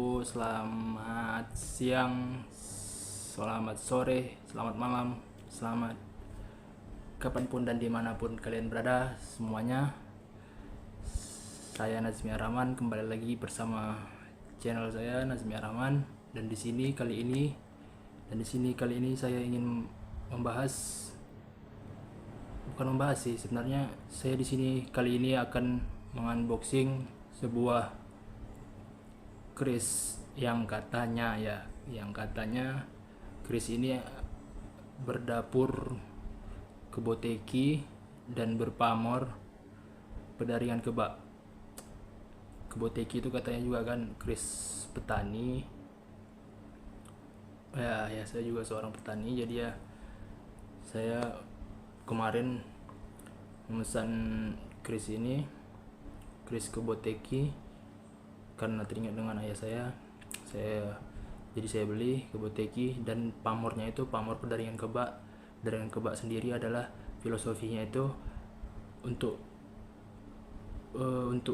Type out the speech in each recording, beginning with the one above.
selamat siang, selamat sore, selamat malam, selamat kapanpun dan dimanapun kalian berada semuanya. Saya Nazmi Rahman, kembali lagi bersama channel saya Nazmi Rahman, dan di sini kali ini saya ingin bukan membahas sih, sebenarnya saya di sini kali ini akan mengunboxing sebuah keris yang katanya keris ini berdapur keboteki dan berpamor pedaringan kebak. Keboteki itu katanya juga kan keris petani. Ya, saya juga seorang petani, jadi ya saya kemarin memesan keris ini, keris keboteki, karena teringat dengan ayah saya beli keboteki, dan pamornya itu pamor pedaringan kebak. Pedaringan kebak sendiri adalah filosofinya itu untuk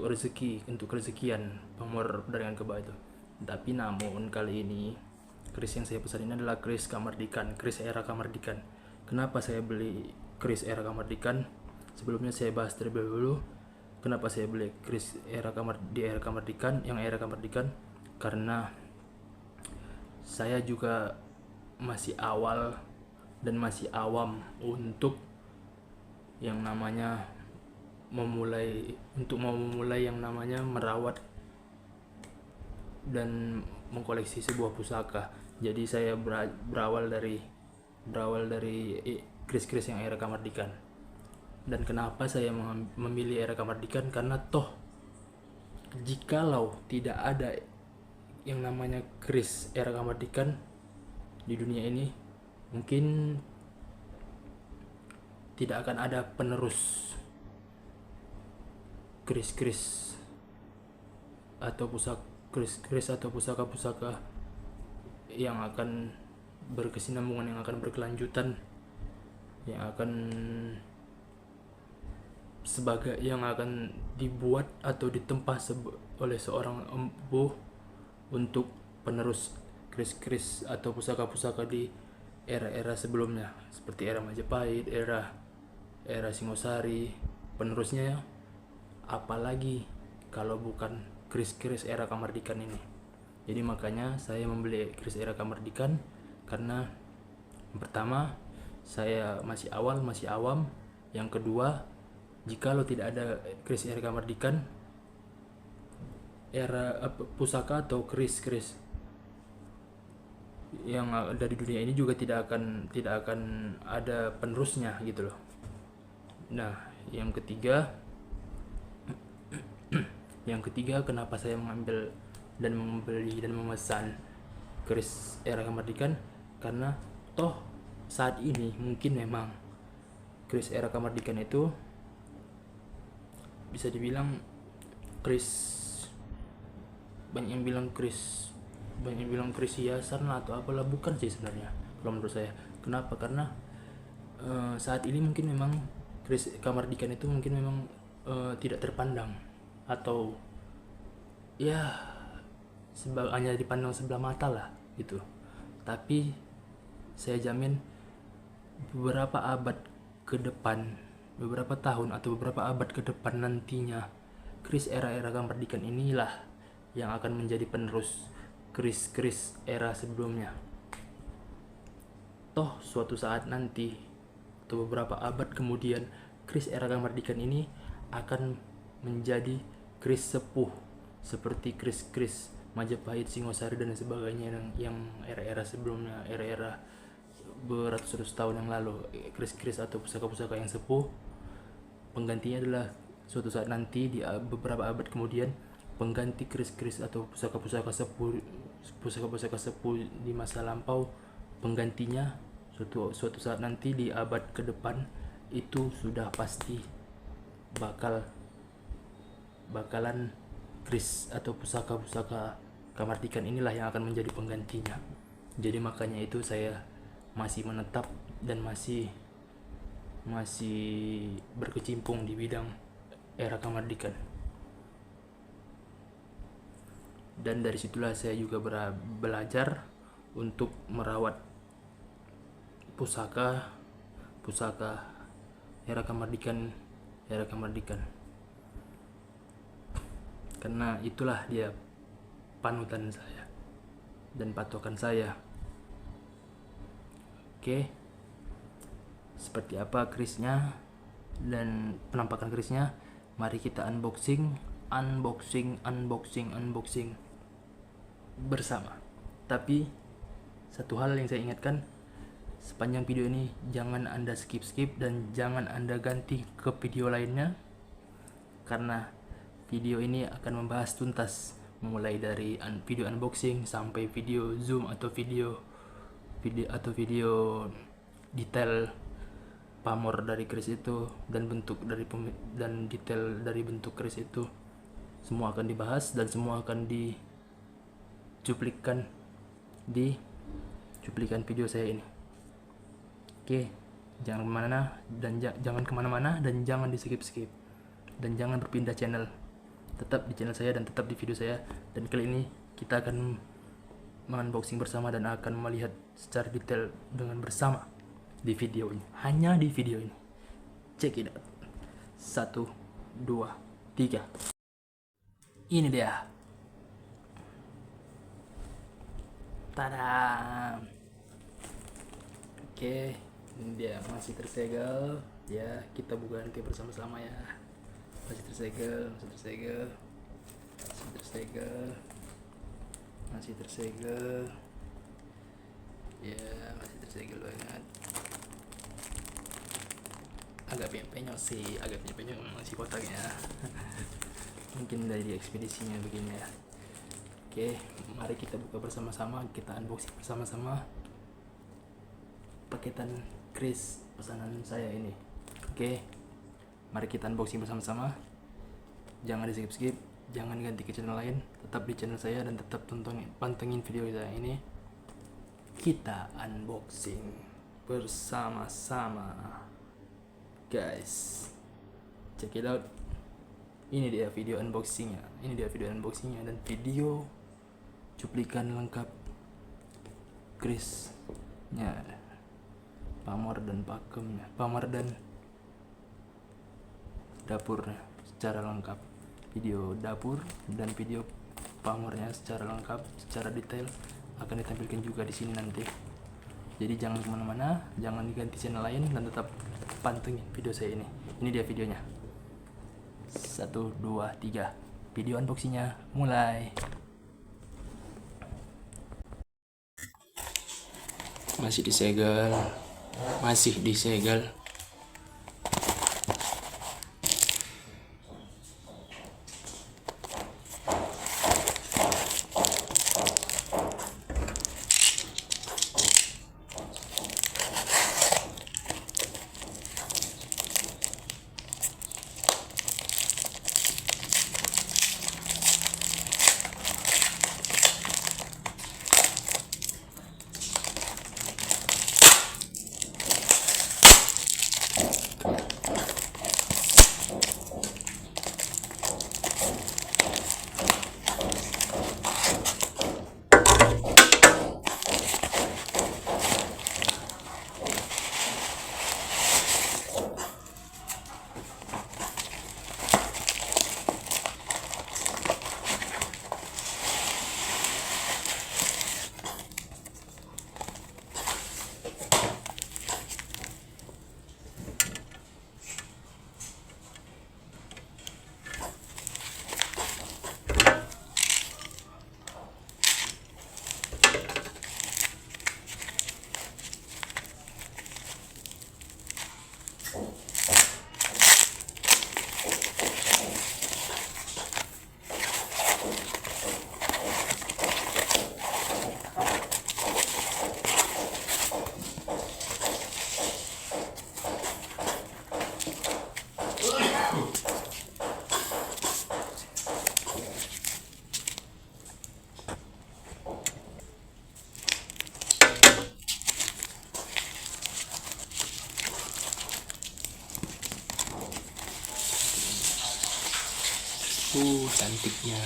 rezeki, untuk rezekian, pamor pedaringan kebak itu. Tapi namun kali ini keris yang saya pesan ini adalah keris Kamardikan, keris era Kamardikan. Kenapa saya beli keris era Kamardikan? Sebelumnya saya bahas terlebih dahulu kenapa saya beli keris era Kamardikan, karena saya juga masih awal dan masih awam untuk yang namanya memulai yang namanya merawat dan mengkoleksi sebuah pusaka. Jadi saya berawal dari keris-keris yang era Kamardikan. Dan kenapa saya memilih era Kamardikan? Karena toh jikalau tidak ada yang namanya keris era Kamardikan di dunia ini, mungkin tidak akan ada penerus keris-keris atau pusaka yang akan berkesinambungan, yang akan berkelanjutan, yang akan dibuat atau ditempa oleh seorang empuh untuk penerus keris-keris atau pusaka-pusaka di era-era sebelumnya, seperti era Majapahit, era Singosari, penerusnya. Apalagi kalau bukan keris-keris era Kamardikan ini. Jadi makanya saya membeli keris era Kamardikan, karena yang pertama saya masih awam, yang kedua jikalau tidak ada keris era Kamardikan, pusaka atau keris yang ada di dunia ini juga tidak akan ada penerusnya gitu loh. Nah, yang ketiga kenapa saya mengambil dan membeli dan memesan keris era Kamardikan, karena toh saat ini mungkin memang keris era Kamardikan itu bisa dibilang banyak yang bilang keris hiasan atau apalah, bukan sih sebenarnya kalau menurut saya. Kenapa? Karena saat ini mungkin memang keris Kamardikan itu mungkin memang tidak terpandang, atau ya hanya dipandang sebelah mata lah gitu. Tapi saya jamin beberapa tahun atau beberapa abad ke depan nantinya, keris era Kamardikan inilah yang akan menjadi penerus keris era sebelumnya. Toh suatu saat nanti atau beberapa abad kemudian, keris era Kamardikan ini akan menjadi keris sepuh seperti keris Majapahit, Singosari dan sebagainya yang era-era sebelumnya, era-era beratus-ratus tahun yang lalu. Keris atau pusaka-pusaka yang sepuh, penggantinya adalah suatu saat nanti di beberapa abad kemudian, pengganti keris atau pusaka-pusaka sepuh di masa lampau, penggantinya suatu saat nanti di abad ke depan itu sudah pasti bakalan keris atau pusaka-pusaka Kamardikan inilah yang akan menjadi penggantinya. Jadi makanya itu saya masih menetap dan masih berkecimpung di bidang era Kamardikan. dan dari situlah saya juga belajar untuk merawat pusaka era kemerdekaan karena itulah dia panutan saya dan patokan saya. Oke, seperti apa kerisnya dan penampakan kerisnya, mari kita unboxing bersama. Tapi satu hal yang saya ingatkan, sepanjang video ini jangan Anda skip dan jangan Anda ganti ke video lainnya, karena video ini akan membahas tuntas mulai dari video unboxing sampai video zoom atau video detail pamor dari keris itu dan dan detail dari bentuk keris itu, semua akan dibahas dan semua akan dicuplikan di cuplikan video saya ini. Oke, jangan kemana-mana dan jangan di skip dan jangan berpindah channel, tetap di channel saya dan tetap di video saya. Dan kali ini kita akan mengunboxing bersama dan akan melihat secara detail dengan bersama di video ini, hanya di video ini. Check it out. 1, 2, 3. Ini dia. Tada. Oke, ini dia masih tersegel ya, kita buka nanti bersama-sama ya. Masih tersegel ya, masih tersegel banget. Agak penyok sih, masih kotaknya. Mungkin dari ekspedisinya begini ya. Oke, mari kita buka bersama-sama, kita unboxing bersama-sama paketan kris pesanan saya ini. Oke, mari kita unboxing bersama-sama. Jangan di skip, jangan ganti ke channel lain, tetap di channel saya dan tetap pantengin video saya ini. Kita unboxing bersama-sama, guys. Check it out. Ini dia video unboxingnya dan video cuplikan lengkap kerisnya, pamor dan pakemnya, pamor dan dapurnya secara lengkap. Video dapur dan video pamornya secara lengkap, secara detail akan ditampilkan juga di sini nanti. Jadi jangan kemana-mana, jangan diganti channel lain dan tetap pantengin video saya ini. Ini dia videonya. 1, 2, 3. Video unboxingnya mulai. Masih disegel. Cantiknya.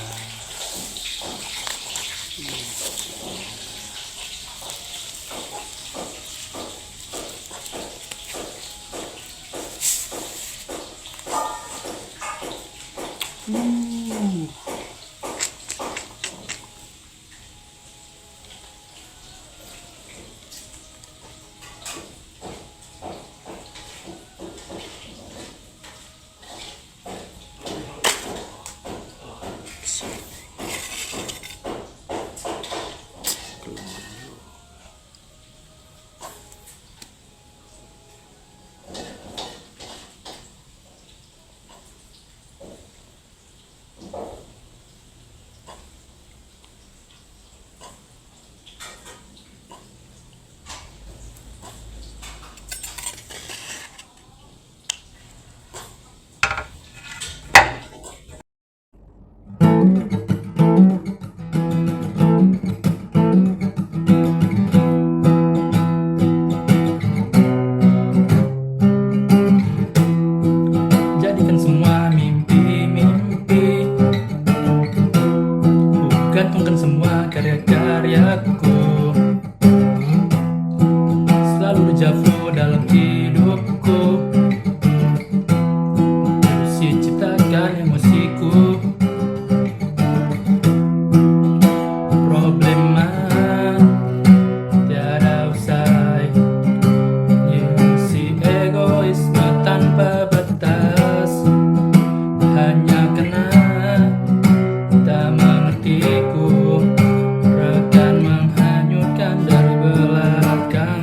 Jadikan semua mimpi-mimpi, gantungkan semua karya-karyaku, selalu dejavu dalam hidupku, si ciptakan emosiku. Problema tiada usai, si egoisme tanpa batas, hanya karena tak mengertiku, rekan menghanyutkan dari belakang.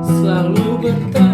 Selalu bertanya